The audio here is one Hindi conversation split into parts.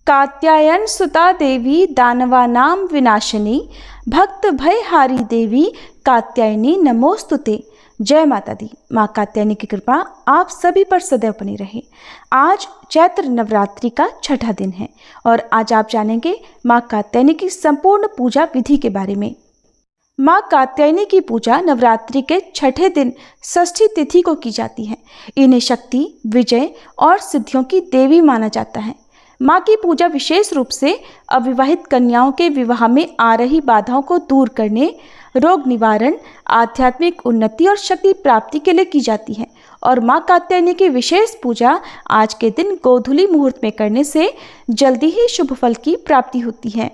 कात्यायन सुता देवी दानवानां विनाशिनी, भक्त भयहारी देवी कात्यायनी नमोस्तुते। जय माता दी। माँ कात्यायनी की कृपा आप सभी पर सदैव बनी रहे। आज चैत्र नवरात्रि का छठा दिन है और आज आप जानेंगे माँ कात्यायनी की संपूर्ण पूजा विधि के बारे में। माँ कात्यायनी की पूजा नवरात्रि के छठे दिन षष्ठी तिथि को की जाती है। इन्हें शक्ति, विजय और सिद्धियों की देवी माना जाता है। माँ की पूजा विशेष रूप से अविवाहित कन्याओं के विवाह में आ रही बाधाओं को दूर करने, रोग निवारण, आध्यात्मिक उन्नति और शक्ति प्राप्ति के लिए की जाती है। और माँ कात्यायनी की विशेष पूजा आज के दिन गोधूली मुहूर्त में करने से जल्दी ही शुभ फल की प्राप्ति होती है।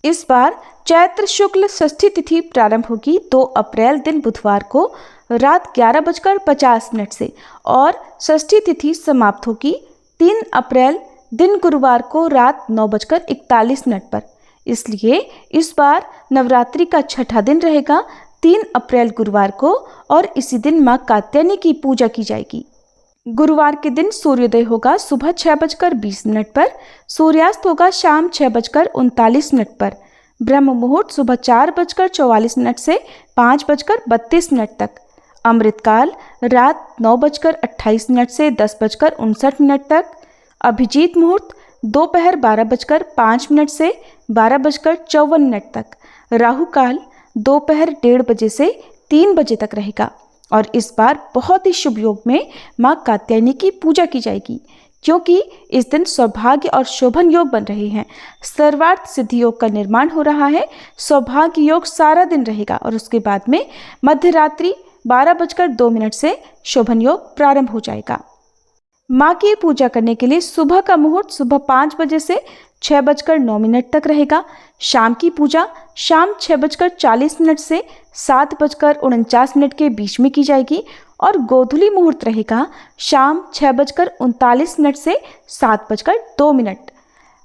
इस बार चैत्र शुक्ल षष्ठी तिथि प्रारंभ होगी 2 अप्रैल दिन बुधवार को रात 11:50 से और षष्ठी तिथि समाप्त होगी 3 अप्रैल दिन गुरुवार को रात 9:41 पर। इसलिए इस बार नवरात्रि का छठा दिन रहेगा 3 अप्रैल गुरुवार को और इसी दिन माँ कात्यायनी की पूजा की जाएगी। गुरुवार के दिन सूर्योदय होगा सुबह 6:20 पर, सूर्यास्त होगा शाम 6:39 पर, ब्रह्म मुहूर्त सुबह 4:44 से 5:32 तक, अमृतकाल रात 9:28 से 10:59 तक, अभिजीत मुहूर्त दोपहर 12:05 से 12:54 तक, राहु काल दोपहर 1:30 बजे से 3 बजे तक रहेगा। और इस बार बहुत ही शुभ योग में माँ कात्यायनी की पूजा की जाएगी क्योंकि इस दिन सौभाग्य और शोभन योग बन रहे हैं। सर्वार्थ सिद्धि योग का निर्माण हो रहा है। सौभाग्य योग सारा दिन रहेगा और उसके बाद में मध्य रात्रि 12:02 से शोभन योग प्रारंभ हो जाएगा। माँ की पूजा करने के लिए सुबह का मुहूर्त सुबह 5 बजे से 6:09 तक रहेगा। शाम की पूजा शाम 6:40 से 7:49 के बीच में की जाएगी और गोधूली मुहूर्त रहेगा शाम 6:39 से 7:02।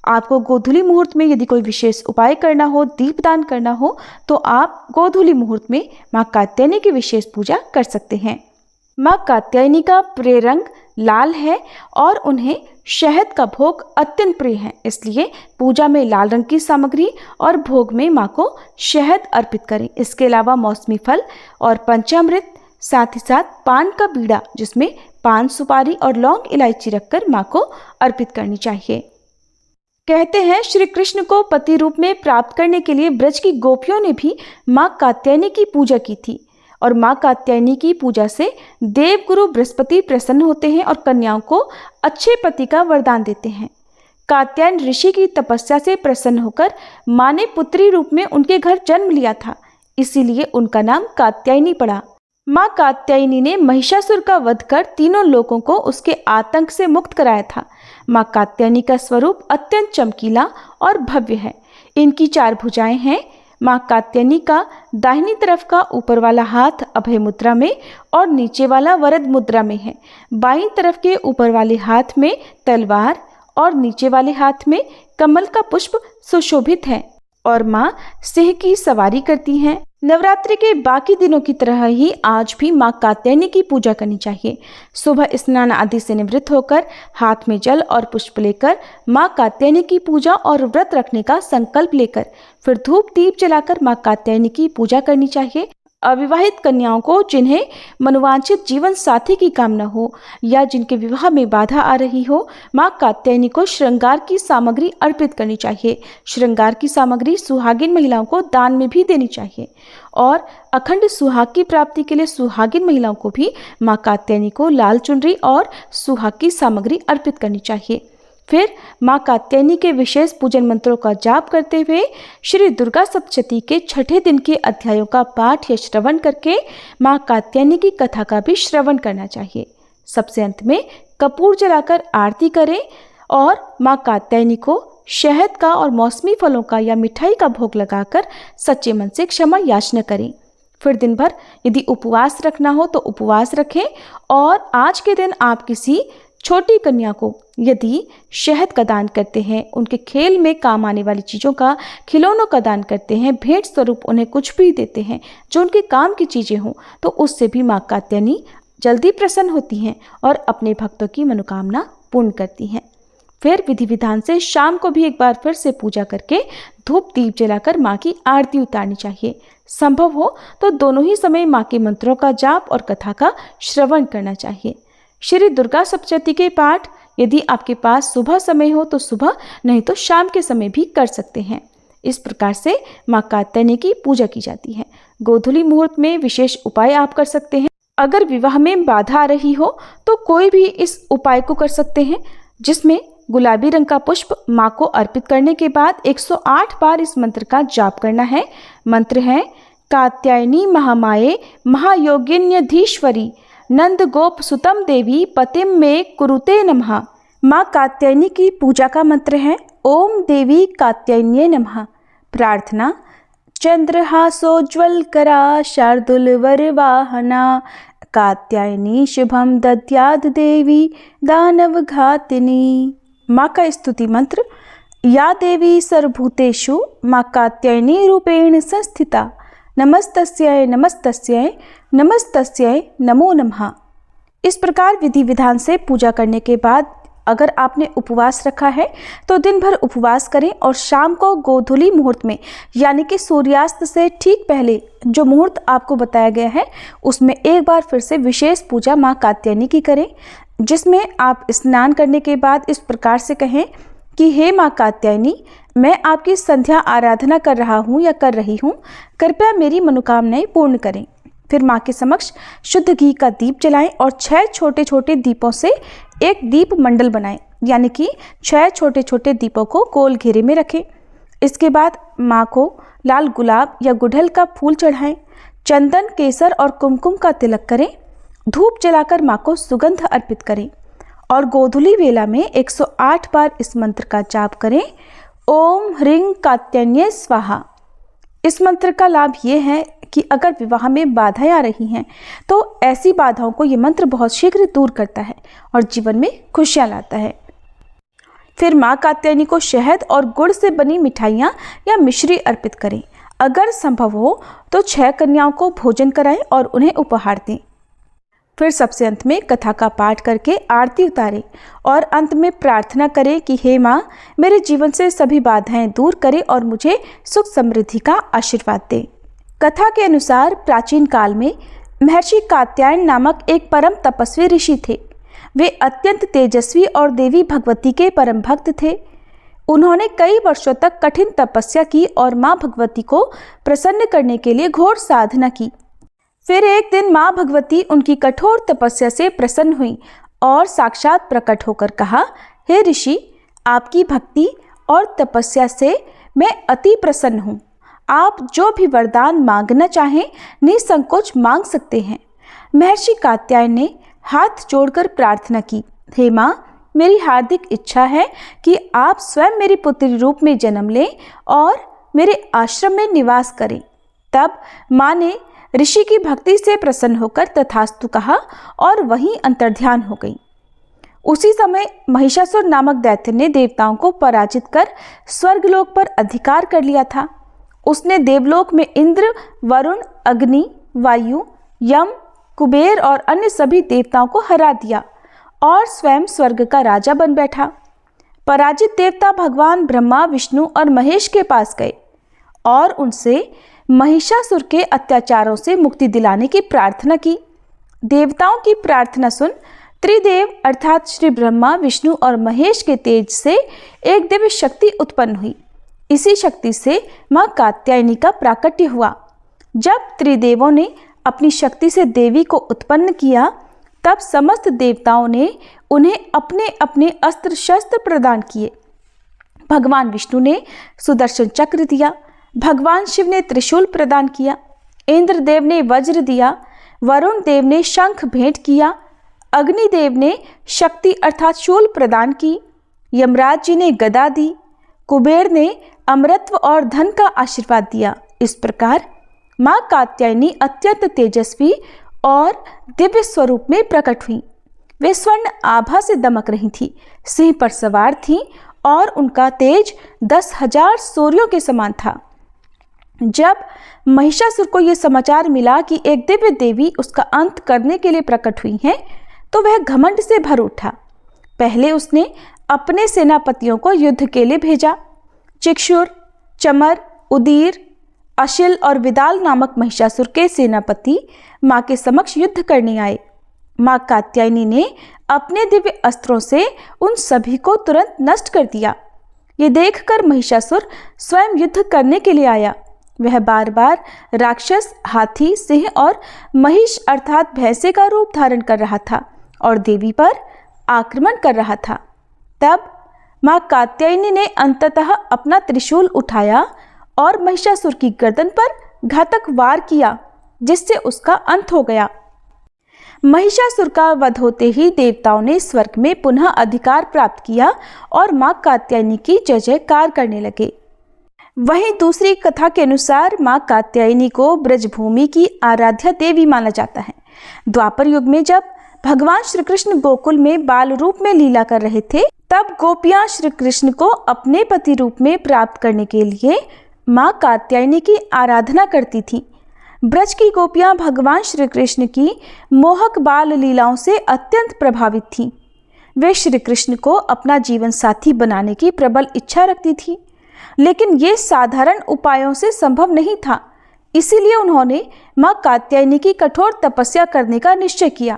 आपको गोधूली मुहूर्त में यदि कोई विशेष उपाय करना हो, दीपदान करना हो, तो आप गोधूली मुहूर्त में माँ कात्यायनी की विशेष पूजा कर सकते हैं। माँ कात्यायनी का प्रिय रंग लाल है और उन्हें शहद का भोग अत्यंत प्रिय है। इसलिए पूजा में लाल रंग की सामग्री और भोग में माँ को शहद अर्पित करें। इसके अलावा मौसमी फल और पंचामृत, साथ ही साथ पान का बीड़ा जिसमें पान, सुपारी और लौंग इलायची रखकर माँ को अर्पित करनी चाहिए। कहते हैं श्री कृष्ण को पति रूप में प्राप्त करने के लिए ब्रज की गोपियों ने भी माँ कात्यायनी की पूजा की थी और माँ कात्यायनी की पूजा से देवगुरु बृहस्पति प्रसन्न होते हैं और कन्याओं को अच्छे पति का वरदान देते हैं। कात्यायन ऋषि की तपस्या से प्रसन्न होकर माँ ने पुत्री रूप में उनके घर जन्म लिया था, इसीलिए उनका नाम कात्यायनी पड़ा। माँ कात्यायनी ने महिषासुर का वध कर तीनों लोगों को उसके आतंक से मुक्त कराया था। माँ कात्यायनी का स्वरूप अत्यंत चमकीला और भव्य है। इनकी 4 भुजाएं हैं। माँ कात्यायनी का दाहिनी तरफ का ऊपर वाला हाथ अभय मुद्रा में और नीचे वाला वरद मुद्रा में है। बाईं तरफ के ऊपर वाले हाथ में तलवार और नीचे वाले हाथ में कमल का पुष्प सुशोभित है और माँ सिंह की सवारी करती हैं। नवरात्रि के बाकी दिनों की तरह ही आज भी माँ कात्यायनी की पूजा करनी चाहिए। सुबह स्नान आदि से निवृत्त होकर हाथ में जल और पुष्प लेकर माँ कात्यायनी की पूजा और व्रत रखने का संकल्प लेकर फिर धूप दीप जलाकर माँ कात्यायनी की पूजा करनी चाहिए। अविवाहित कन्याओं को जिन्हें मनोवांछित जीवन साथी की कामना हो या जिनके विवाह में बाधा आ रही हो, माँ कात्यायनी को श्रृंगार की सामग्री अर्पित करनी चाहिए। श्रृंगार की सामग्री सुहागिन महिलाओं को दान में भी देनी चाहिए और अखंड सुहाग की प्राप्ति के लिए सुहागिन महिलाओं को भी माँ कात्यायनी को लाल चुनरी और सुहाग की सामग्री अर्पित करनी चाहिए। फिर माँ कात्यायनी के विशेष पूजन मंत्रों का जाप करते हुए श्री दुर्गा सप्तशती के छठे दिन के अध्यायों का पाठ या श्रवण करके माँ कात्यायनी की कथा का भी श्रवण करना चाहिए। सबसे अंत में कपूर जलाकर आरती करें और माँ कात्यायनी को शहद का और मौसमी फलों का या मिठाई का भोग लगाकर सच्चे मन से क्षमा याचना करें। फिर दिन भर यदि उपवास रखना हो तो उपवास रखें और आज के दिन आप किसी छोटी कन्या को यदि शहद का दान करते हैं, उनके खेल में काम आने वाली चीज़ों का, खिलौनों का दान करते हैं, भेंट स्वरूप उन्हें कुछ भी देते हैं जो उनके काम की चीज़ें हों, तो उससे भी माँ कात्यायनी जल्दी प्रसन्न होती हैं और अपने भक्तों की मनोकामना पूर्ण करती हैं। फिर विधि विधान से शाम को भी एक बार फिर से पूजा करके धूप दीप जलाकर माँ की आरती उतारनी चाहिए। संभव हो तो दोनों ही समय माँ के मंत्रों का जाप और कथा का श्रवण करना चाहिए। श्री दुर्गा सप्तशती के पाठ यदि आपके पास सुबह समय हो तो सुबह, नहीं तो शाम के समय भी कर सकते हैं। इस प्रकार से माँ कात्यायनी की पूजा की जाती है। गोधूली मुहूर्त में विशेष उपाय आप कर सकते हैं। अगर विवाह में बाधा आ रही हो तो कोई भी इस उपाय को कर सकते हैं, जिसमें गुलाबी रंग का पुष्प माँ को अर्पित करने के बाद 108 बार इस मंत्र का जाप करना है। मंत्र है कात्यायनी महामाये महायोगिन्यधीश्वरी नंद गोप सुतम देवी पतिम में कुरुते नमः। माँ कात्यायनी की पूजा का मंत्र है ओम देवी कात्यायन्ये नमः। प्रार्थना चंद्रहासोज्ज्वलकरा शार्दूलवरवाहना कात्यायनी शुभम दद्याद देवी दानवघातिनी। माँ का स्तुति मंत्र या देवी सर्वभूतेषु माँ कात्यायनी रूपेण संस्थिता नमस्तस्यै नमस्तस्यै नमस्तस्यै नमो नमः। इस प्रकार विधि विधान से पूजा करने के बाद अगर आपने उपवास रखा है तो दिन भर उपवास करें और शाम को गोधूली मुहूर्त में यानी कि सूर्यास्त से ठीक पहले जो मुहूर्त आपको बताया गया है उसमें एक बार फिर से विशेष पूजा माँ कात्यायनी की करें, जिसमें आप स्नान करने के बाद इस प्रकार से कहें कि हे माँ कात्यायनी, मैं आपकी संध्या आराधना कर रहा हूँ या कर रही हूँ, कृपया मेरी मनोकामनाएं पूर्ण करें। फिर माँ के समक्ष शुद्ध घी का दीप जलाएं और 6 छोटे छोटे दीपों से एक दीप मंडल बनाएं, यानी कि 6 छोटे छोटे दीपों को गोल घेरे में रखें। इसके बाद माँ को लाल गुलाब या गुड़हल का फूल चढ़ाएं, चंदन केसर और कुमकुम का तिलक करें, धूप जलाकर माँ को सुगंध अर्पित करें और गोधूली वेला में 108 बार इस मंत्र का जाप करें ओम ह्रीं कात्यायन्ये स्वाहा। इस मंत्र का लाभ ये है कि अगर विवाह में बाधाएं आ रही हैं तो ऐसी बाधाओं को ये मंत्र बहुत शीघ्र दूर करता है और जीवन में खुशियां लाता है। फिर माँ कात्यायनी को शहद और गुड़ से बनी मिठाइयाँ या मिश्री अर्पित करें। अगर संभव हो तो 6 कन्याओं को भोजन कराएं और उन्हें उपहार दें। फिर सबसे अंत में कथा का पाठ करके आरती उतारें और अंत में प्रार्थना करें कि हे माँ, मेरे जीवन से सभी बाधाएं दूर करें और मुझे सुख समृद्धि का आशीर्वाद दें। कथा के अनुसार प्राचीन काल में महर्षि कात्यायन नामक एक परम तपस्वी ऋषि थे। वे अत्यंत तेजस्वी और देवी भगवती के परम भक्त थे। उन्होंने कई वर्षों तक कठिन तपस्या की और माँ भगवती को प्रसन्न करने के लिए घोर साधना की। फिर एक दिन माँ भगवती उनकी कठोर तपस्या से प्रसन्न हुई और साक्षात प्रकट होकर कहा, हे ऋषि, आपकी भक्ति और तपस्या से मैं अति प्रसन्न हूँ। आप जो भी वरदान मांगना चाहें निसंकोच मांग सकते हैं। महर्षि कात्यायन ने हाथ जोड़कर प्रार्थना की, हे माँ, मेरी हार्दिक इच्छा है कि आप स्वयं मेरी पुत्री रूप में जन्म लें और मेरे आश्रम में निवास करें। तब माँ ने ऋषि की भक्ति से प्रसन्न होकर तथास्तु कहा और वहीं अंतर्ध्यान हो गई। उसी समय महिषासुर नामक दैत्य ने देवताओं को पराजित कर स्वर्गलोक पर अधिकार कर लिया था। उसने देवलोक में इंद्र, वरुण, अग्नि, वायु, यम, कुबेर और अन्य सभी देवताओं को हरा दिया और स्वयं स्वर्ग का राजा बन बैठा। पराजित देवता भगवान ब्रह्मा, विष्णु और महेश के पास गए और उनसे महिषासुर के अत्याचारों से मुक्ति दिलाने की प्रार्थना की। देवताओं की प्रार्थना सुन त्रिदेव अर्थात श्री ब्रह्मा, विष्णु और महेश के तेज से एक दिव्य शक्ति उत्पन्न हुई। इसी शक्ति से माँ कात्यायनी का प्राकट्य हुआ। जब त्रिदेवों ने अपनी शक्ति से देवी को उत्पन्न किया तब समस्त देवताओं ने उन्हें अपने अपने अस्त्र शस्त्र प्रदान किए। भगवान विष्णु ने सुदर्शन चक्र दिया, भगवान शिव ने त्रिशूल प्रदान किया, इंद्रदेव ने वज्र दिया, वरुण देव ने शंख भेंट किया, अग्निदेव ने शक्ति अर्थात शूल प्रदान की, यमराज जी ने गदा दी, कुबेर ने अमरत्व और धन का आशीर्वाद दिया। इस प्रकार माँ कात्यायनी अत्यंत तेजस्वी और दिव्य स्वरूप में प्रकट हुई। वे स्वर्ण आभा से दमक रही थी, सिंह पर सवार थीं और उनका तेज 10,000 सूर्यों के समान था। जब महिषासुर को यह समाचार मिला कि एक दिव्य देवी उसका अंत करने के लिए प्रकट हुई है तो वह घमंड से भर उठा। पहले उसने अपने सेनापतियों को युद्ध के लिए भेजा। चिक्षुर, चमर, उदीर, अशिल और विदाल नामक महिषासुर के सेनापति माँ के समक्ष युद्ध करने आए। माँ कात्यायनी ने अपने दिव्य अस्त्रों से उन सभी को तुरंत नष्ट कर दिया। ये देखकर महिषासुर स्वयं युद्ध करने के लिए आया। वह बार बार राक्षस, हाथी, सिंह और महिष अर्थात भैंसे का रूप धारण कर रहा था और देवी पर आक्रमण कर रहा था। तब माँ कात्यायनी ने अंततः अपना त्रिशूल उठाया और महिषासुर की गर्दन पर घातक वार किया, जिससे उसका अंत हो गया। महिषासुर का वध होते ही देवताओं ने स्वर्ग में पुनः अधिकार प्राप्त किया और माँ कात्यायनी की जय जयकार करने लगे। वहीं दूसरी कथा के अनुसार माँ कात्यायनी को ब्रजभूमि की आराध्या देवी माना जाता है। द्वापर युग में जब भगवान श्री कृष्ण गोकुल में बाल रूप में लीला कर रहे थे, तब गोपियां श्री कृष्ण को अपने पति रूप में प्राप्त करने के लिए माँ कात्यायनी की आराधना करती थीं। ब्रज की गोपियां भगवान श्री कृष्ण की मोहक बाल लीलाओं से अत्यंत प्रभावित थीं। वे श्री कृष्ण को अपना जीवन साथी बनाने की प्रबल इच्छा रखती थीं, लेकिन ये साधारण उपायों से संभव नहीं था। इसीलिए उन्होंने माँ कात्यायनी की कठोर तपस्या करने का निश्चय किया।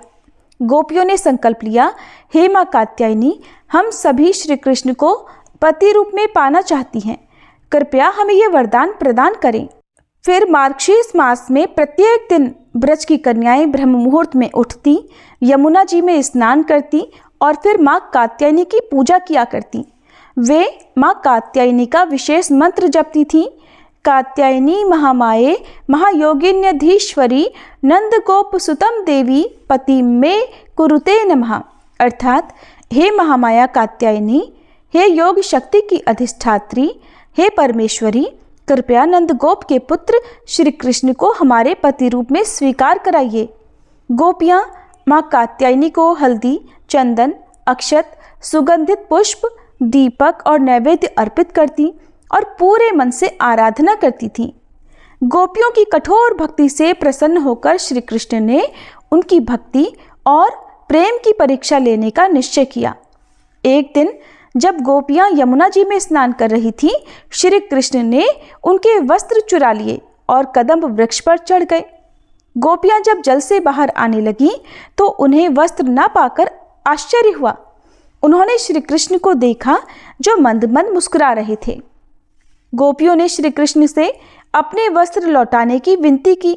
गोपियों ने संकल्प लिया, हे माँ कात्यायनी, हम सभी श्री कृष्ण को पति रूप में पाना चाहती हैं, कृपया हमें यह वरदान प्रदान करें। फिर मार्गशीर्ष मास में प्रत्येक दिन ब्रज की कन्याएं ब्रह्म मुहूर्त में उठती, यमुना जी में स्नान करती और फिर माँ कात्यायनी की पूजा किया करती। वे माँ कात्यायनी का विशेष मंत्र जपती थीं। कात्यायनी महामाये महायोगिन्यधीश्वरी नंद गोप सुतम देवी पति में कुरुते नमः, अर्थात हे महामाया कात्यायनी, हे योग शक्ति की अधिष्ठात्री, हे परमेश्वरी, कृपया नंद गोप के पुत्र श्री कृष्ण को हमारे पति रूप में स्वीकार कराइए। गोपियाँ माँ कात्यायनी को हल्दी, चंदन, अक्षत, सुगंधित पुष्प, दीपक और नैवेद्य अर्पित करती और पूरे मन से आराधना करती थीं। गोपियों की कठोर भक्ति से प्रसन्न होकर श्री कृष्ण ने उनकी भक्ति और प्रेम की परीक्षा लेने का निश्चय किया। एक दिन जब गोपियां यमुना जी में स्नान कर रही थीं, श्री कृष्ण ने उनके वस्त्र चुरा लिए और कदम्ब वृक्ष पर चढ़ गए। गोपियां जब जल से बाहर आने लगीं तो उन्हें वस्त्र न पाकर आश्चर्य हुआ। उन्होंने श्री कृष्ण को देखा जो मंद मंद मुस्कुरा रहे थे। गोपियों ने श्री कृष्ण से अपने वस्त्र लौटाने की विनती की।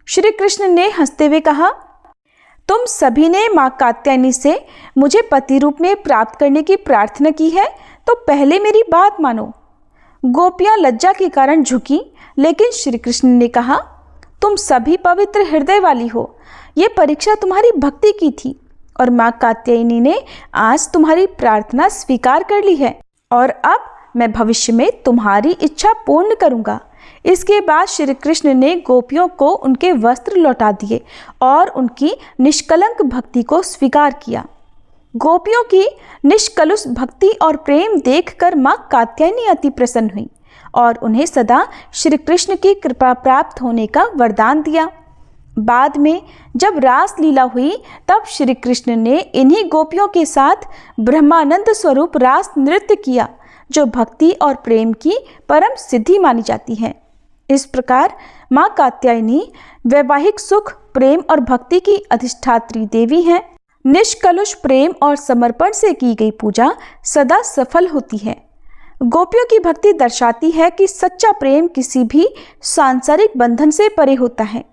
श्री कृष्ण ने हंसते हुए कहा, तुम सभी ने माँ कात्यायनी से मुझे पति रूप में प्राप्त करने की प्रार्थना की है, तो पहले मेरी बात मानो। गोपियां लज्जा के कारण झुकी, लेकिन श्री कृष्ण ने कहा, तुम सभी पवित्र हृदय वाली हो, ये परीक्षा तुम्हारी भक्ति की थी और माँ कात्यायनी ने आज तुम्हारी प्रार्थना स्वीकार कर ली है और अब मैं भविष्य में तुम्हारी इच्छा पूर्ण करूंगा। इसके बाद श्री कृष्ण ने गोपियों को उनके वस्त्र लौटा दिए और उनकी निष्कलंक भक्ति को स्वीकार किया। गोपियों की निष्कलुष भक्ति और प्रेम देखकर माँ कात्यायनी अति प्रसन्न हुई और उन्हें सदा श्री कृष्ण की कृपा प्राप्त होने का वरदान दिया। बाद में जब रास लीला हुई, तब श्री कृष्ण ने इन्हीं गोपियों के साथ ब्रह्मानंद स्वरूप रास नृत्य किया, जो भक्ति और प्रेम की परम सिद्धि मानी जाती है। इस प्रकार माँ कात्यायनी वैवाहिक सुख, प्रेम और भक्ति की अधिष्ठात्री देवी हैं। निष्कलुष प्रेम और समर्पण से की गई पूजा सदा सफल होती है। गोपियों की भक्ति दर्शाती है कि सच्चा प्रेम किसी भी सांसारिक बंधन से परे होता है।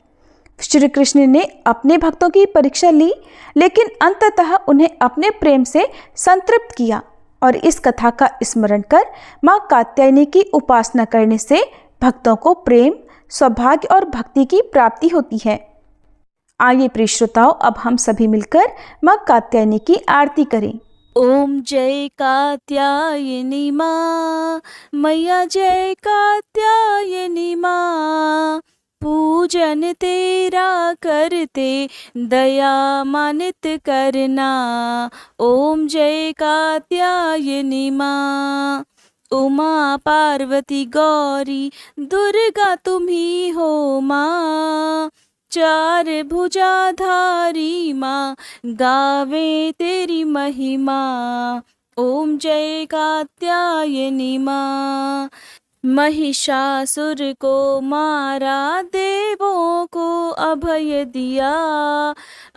श्री कृष्ण ने अपने भक्तों की परीक्षा ली, लेकिन अंततः उन्हें अपने प्रेम से संतृप्त किया और इस कथा का स्मरण कर माँ कात्यायनी की उपासना करने से भक्तों को प्रेम, सौभाग्य और भक्ति की प्राप्ति होती है। आइए प्रिय श्रोताओं, अब हम सभी मिलकर माँ कात्यायनी की आरती करें। ओम जय कात्यायनी माँ, मैया जय कात्यायनी माँ, पूजन तेरा करते दया मानित करना। ओम जय कात्यायनी माँ, उमा पार्वती गौरी दुर्गा तुम ही हो माँ, चार भुजाधारी माँ गावे तेरी महिमा। ओम जय कात्यायनी माँ। महिषासुर को मारा, देवों को अभय दिया,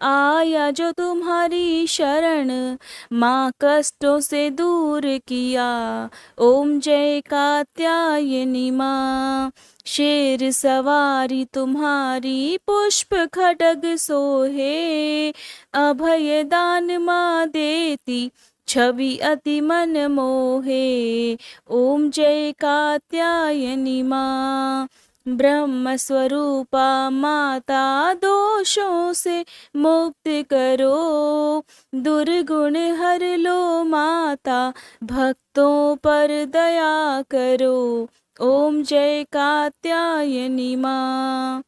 आया जो तुम्हारी शरण, माँ कष्टों से दूर किया। ओम जय कात्यायनी माँ। शेर सवारी तुम्हारी, पुष्प खड्ग सोहे, अभय दान माँ देती, छवि अति मन मोहे। ओम जय कात्यायनी माँ। ब्रह्म स्वरूपा माता, दोषों से मुक्त करो, दुर्गुण हर लो माता, भक्तों पर दया करो। ओम जय कात्यायनी माँ।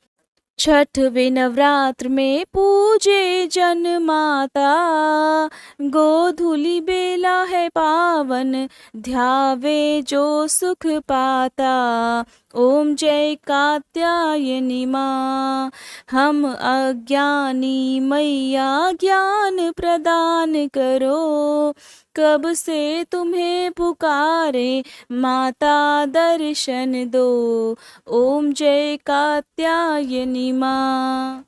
छठवें नवरात्र में पूजे जन माता, गोधूलि बेला है पावन, ध्यावे जो सुख पाता। ओम जय कात्यायनी माँ। हम अज्ञानी मैया, ज्ञान प्रदान करो, कब से तुम्हें पुकारे, माता दर्शन दो। ओम जय कात्यायनी माँ।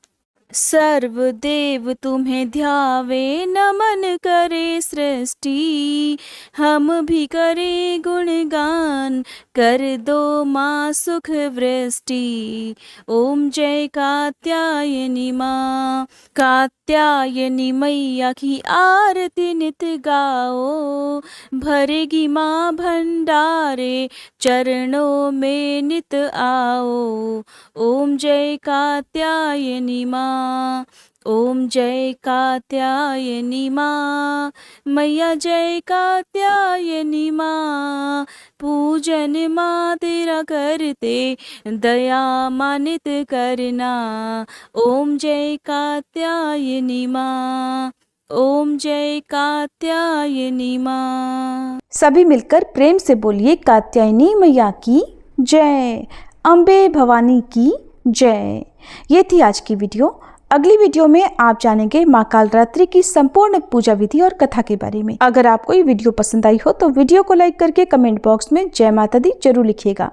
सर्वदेव तुम्हें ध्यावे, नमन करे सृष्टि, हम भी करे गुणगान, कर दो माँ सुख वृष्टि। ओम जय कात्यायनी माँ। कात्यायनी मैया की आरती नित गाओ, भरेगी माँ भंडारे, चरणों में नित आओ। ओम जय कात्यायनी माँ। ओम जय कात्यायनी माँ। मैया जय कात्यायनी माँ। पूजन माँ तेरा करते, दया मानित करना। ओम जय कात्यायनी माँ। ओम जय कात्यायनी माँ। सभी मिलकर प्रेम से बोलिए कात्यायनी मैया की जय, अम्बे भवानी की जय। ये थी आज की वीडियो। अगली वीडियो में आप जानेंगे माँ कालरात्रि की संपूर्ण पूजा विधि और कथा के बारे में। अगर आपको ये वीडियो पसंद आई हो तो वीडियो को लाइक करके कमेंट बॉक्स में जय माता दी जरूर लिखिएगा।